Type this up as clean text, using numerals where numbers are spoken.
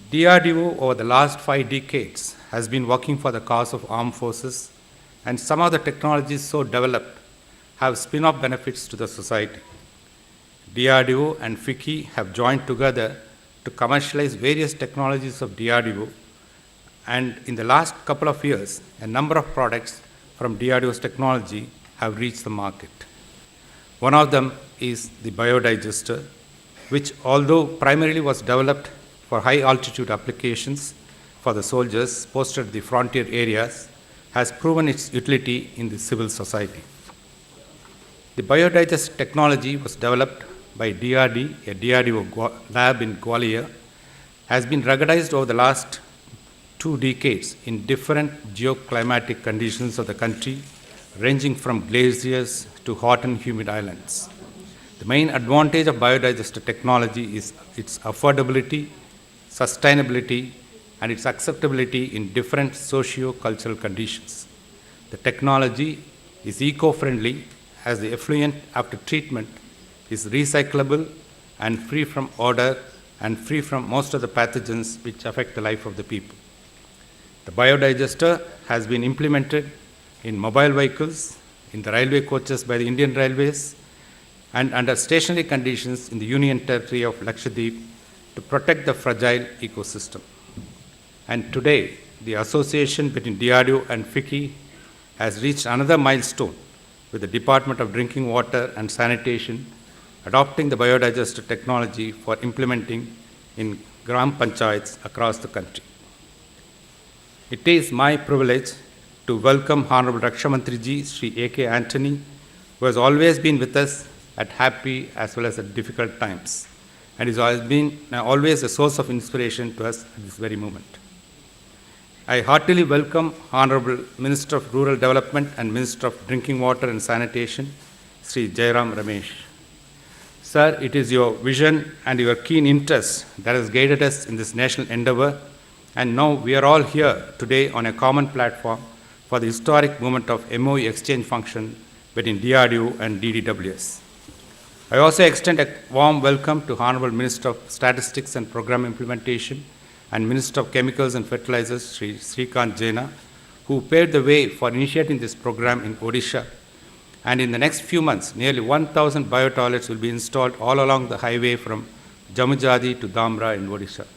DRDO over the last 5 decades has been working for the cause of armed forces, and some of the technologies so developed have spin-off benefits to the society. DRDO and FICCI have joined together to commercialize various technologies of DRDO, and in the last couple of years, a number of products from DRDO's technology have reached the market. One of them is the biodigester, which although primarily was developed for high-altitude applications for the soldiers posted at the frontier areas, has proven its utility in the civil society. The biodigest technology was developed by DRD, a DRDO lab in Gwalior, has been ruggedized over the last 2 decades in different geoclimatic conditions of the country, ranging from glaciers to hot and humid islands. The main advantage of biodigester technology is its affordability, sustainability, and its acceptability in different socio-cultural conditions. The technology is eco-friendly as the effluent after treatment is recyclable and free from odor and free from most of the pathogens which affect the life of the people. The biodigester has been implemented in mobile vehicles, in the railway coaches by the Indian Railways, and under stationary conditions in the Union Territory of Lakshadweep to protect the fragile ecosystem. And today, the association between DRDO and FICCI has reached another milestone with the Department of Drinking Water and Sanitation adopting the biodigester technology for implementing in Gram Panchayats across the country. It is my privilege to welcome Honorable Raksha Mantri Ji, Sri A.K. Antony, who has always been with us at happy as well as at difficult times, and has been always a source of inspiration to us at this very moment. I heartily welcome Honorable Minister of Rural Development and Minister of Drinking Water and Sanitation, Sri Jairam Ramesh. Sir, it is your vision and your keen interest that has guided us in this national endeavor, and now we are all here today on a common platform for the historic moment of MOE exchange function between DRDO and DDWS. I also extend a warm welcome to Honorable Minister of Statistics and Program Implementation and Minister of Chemicals and Fertilizers, Sri Srikant Jaina, who paved the way for initiating this program in Odisha. And in the next few months, nearly 1,000 biotoilets will be installed all along the highway from Jamujadi to Dhamra in Odisha.